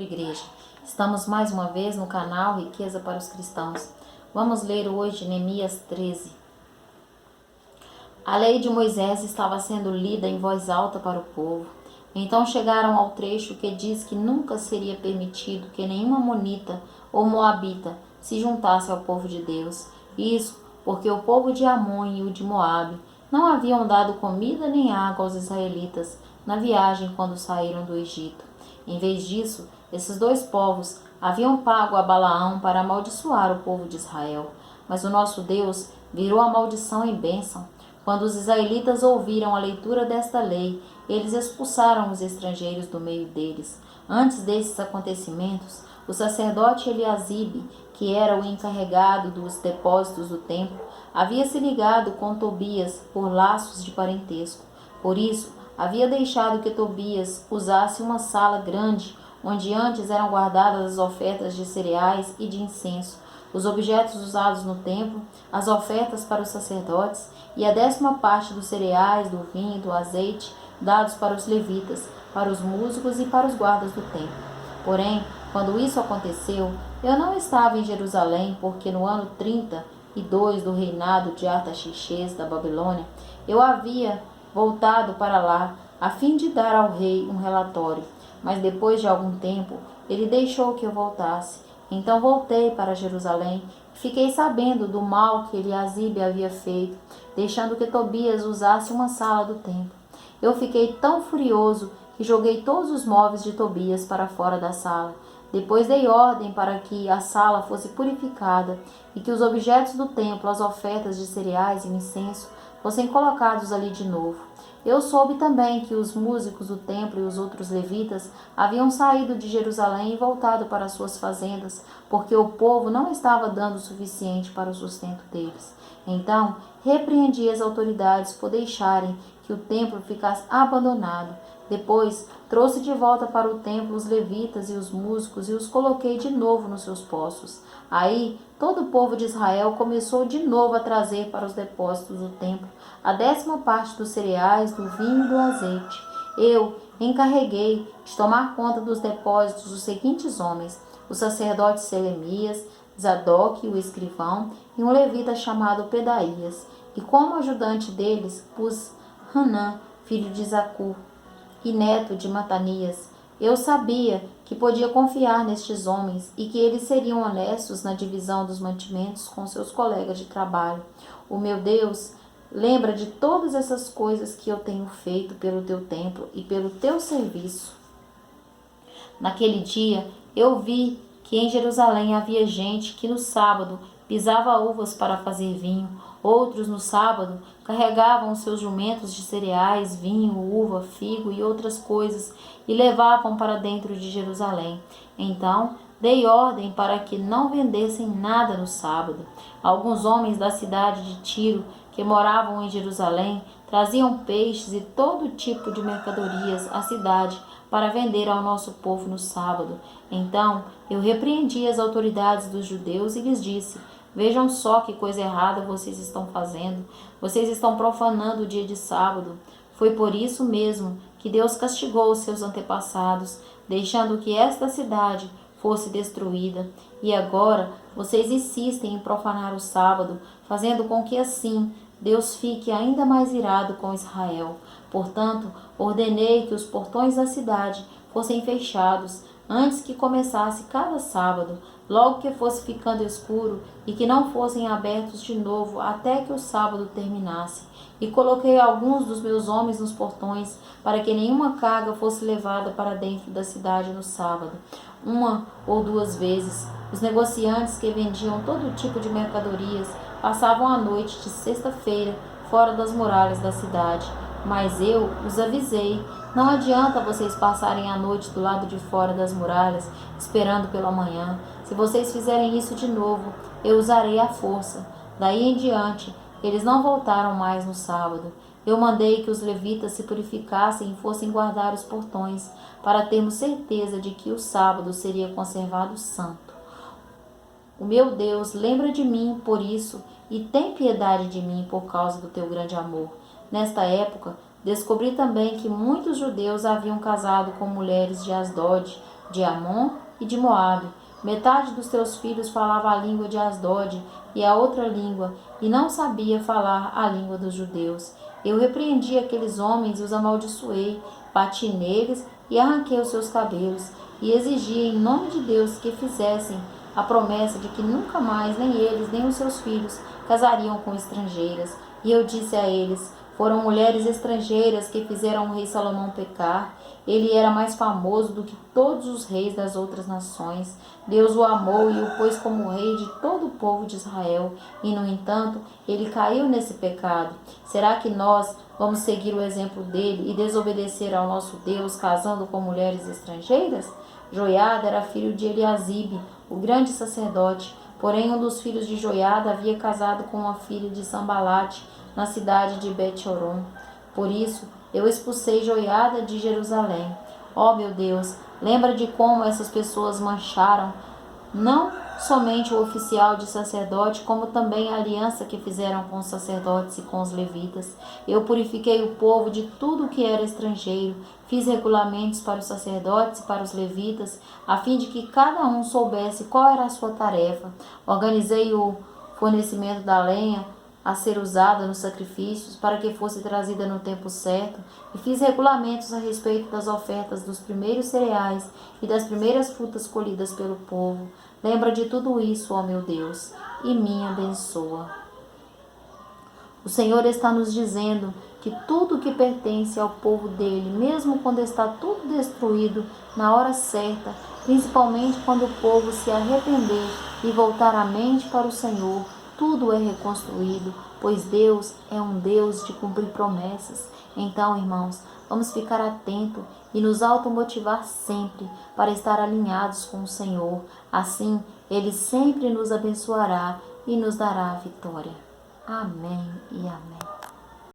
Igreja, estamos mais uma vez no canal Riqueza para os Cristãos. Vamos ler hoje Neemias 13. A lei de Moisés estava sendo lida em voz alta para o povo. Então chegaram ao trecho que diz que nunca seria permitido que nenhum amonita ou moabita se juntasse ao povo de Deus. Isso porque o povo de Amon e o de Moabe não haviam dado comida nem água aos israelitas na viagem quando saíram do Egito. Em vez disso, esses dois povos haviam pago a Balaão para amaldiçoar o povo de Israel. Mas o nosso Deus virou a maldição em bênção. Quando os israelitas ouviram a leitura desta lei, eles expulsaram os estrangeiros do meio deles. Antes desses acontecimentos, o sacerdote Eliasibe, que era o encarregado dos depósitos do templo, havia se ligado com Tobias por laços de parentesco. Por isso, havia deixado que Tobias usasse uma sala grande, onde antes eram guardadas as ofertas de cereais e de incenso, os objetos usados no templo, as ofertas para os sacerdotes e a 10ª parte dos cereais, do vinho e do azeite, dados para os levitas, para os músicos e para os guardas do templo. Porém, quando isso aconteceu, eu não estava em Jerusalém, porque no ano 32 do reinado de Artaxerxes da Babilônia, eu havia voltado para lá, a fim de dar ao rei um relatório. Mas depois de algum tempo, ele deixou que eu voltasse. Então voltei para Jerusalém e fiquei sabendo do mal que Eliasibe havia feito, deixando que Tobias usasse uma sala do templo. Eu fiquei tão furioso que joguei todos os móveis de Tobias para fora da sala. Depois dei ordem para que a sala fosse purificada e que os objetos do templo, as ofertas de cereais e incenso, fossem colocados ali de novo. Eu soube também que os músicos do templo e os outros levitas haviam saído de Jerusalém e voltado para suas fazendas, porque o povo não estava dando o suficiente para o sustento deles. Então, repreendi as autoridades por deixarem que o templo ficasse abandonado. Depois, trouxe de volta para o templo os levitas e os músicos e os coloquei de novo nos seus postos. Aí, todo o povo de Israel começou de novo a trazer para os depósitos do templo a 10ª parte dos cereais, do vinho e do azeite. Eu encarreguei de tomar conta dos depósitos os seguintes homens: o sacerdote Selemias, Zadok, o escrivão, e um levita chamado Pedaías. E como ajudante deles pus Hanã, filho de Zacur, e neto de Matanias. Eu sabia que podia confiar nestes homens e que eles seriam honestos na divisão dos mantimentos com seus colegas de trabalho. O meu Deus lembra de todas essas coisas que eu tenho feito pelo teu templo e pelo teu serviço. Naquele dia eu vi que em Jerusalém havia gente que no sábado pisava uvas para fazer vinho. Outros no sábado carregavam seus jumentos de cereais, vinho, uva, figo e outras coisas e levavam para dentro de Jerusalém. Então dei ordem para que não vendessem nada no sábado. Alguns homens da cidade de Tiro, que moravam em Jerusalém, traziam peixes e todo tipo de mercadorias à cidade para vender ao nosso povo no sábado. Então eu repreendi as autoridades dos judeus e lhes disse: vejam só que coisa errada vocês estão fazendo. Vocês estão profanando o dia de sábado. Foi por isso mesmo que Deus castigou os seus antepassados, deixando que esta cidade fosse destruída. E agora vocês insistem em profanar o sábado, fazendo com que assim Deus fique ainda mais irado com Israel. Portanto, ordenei que os portões da cidade fossem fechados antes que começasse cada sábado, logo que fosse ficando escuro, e que não fossem abertos de novo até que o sábado terminasse. E coloquei alguns dos meus homens nos portões, para que nenhuma carga fosse levada para dentro da cidade no sábado. 1 ou 2 vezes, os negociantes que vendiam todo tipo de mercadorias passavam a noite de sexta-feira fora das muralhas da cidade. Mas eu os avisei: não adianta vocês passarem a noite do lado de fora das muralhas, esperando pela manhã. Se vocês fizerem isso de novo, eu usarei a força. Daí em diante, eles não voltaram mais no sábado. Eu mandei que os levitas se purificassem e fossem guardar os portões, para termos certeza de que o sábado seria conservado santo. O meu Deus lembra de mim por isso e tem piedade de mim por causa do teu grande amor. Nesta época, descobri também que muitos judeus haviam casado com mulheres de Asdod, de Amon e de Moabe. Metade dos teus filhos falava a língua de Asdod e a outra língua, e não sabia falar a língua dos judeus. Eu repreendi aqueles homens e os amaldiçoei, bati neles e arranquei os seus cabelos, e exigi em nome de Deus que fizessem a promessa de que nunca mais nem eles nem os seus filhos casariam com estrangeiras. E eu disse a eles: foram mulheres estrangeiras que fizeram o rei Salomão pecar. Ele era mais famoso do que todos os reis das outras nações. Deus o amou e o pôs como rei de todo o povo de Israel. E, no entanto, ele caiu nesse pecado. Será que nós vamos seguir o exemplo dele e desobedecer ao nosso Deus, casando com mulheres estrangeiras? Joiada era filho de Eliasibe, o grande sacerdote. Porém, um dos filhos de Joiada havia casado com uma filha de Sambalate, na cidade de Bet-horon. Por isso, eu expulsei Joiada de Jerusalém. Ó meu Deus, lembra de como essas pessoas mancharam não somente o oficial de sacerdote, como também a aliança que fizeram com os sacerdotes e com os levitas. Eu purifiquei o povo de tudo que era estrangeiro, fiz regulamentos para os sacerdotes e para os levitas, a fim de que cada um soubesse qual era a sua tarefa. Organizei o fornecimento da lenha a ser usada nos sacrifícios, para que fosse trazida no tempo certo, e fiz regulamentos a respeito das ofertas dos primeiros cereais e das primeiras frutas colhidas pelo povo. Lembra de tudo isso, ó meu Deus, e me abençoa. O Senhor está nos dizendo que tudo que pertence ao povo dele, mesmo quando está tudo destruído, na hora certa, principalmente quando o povo se arrepender e voltar a mente para o Senhor, tudo é reconstruído, pois Deus é um Deus de cumprir promessas. Então, irmãos, vamos ficar atentos e nos automotivar sempre para estar alinhados com o Senhor. Assim, Ele sempre nos abençoará e nos dará a vitória. Amém e amém.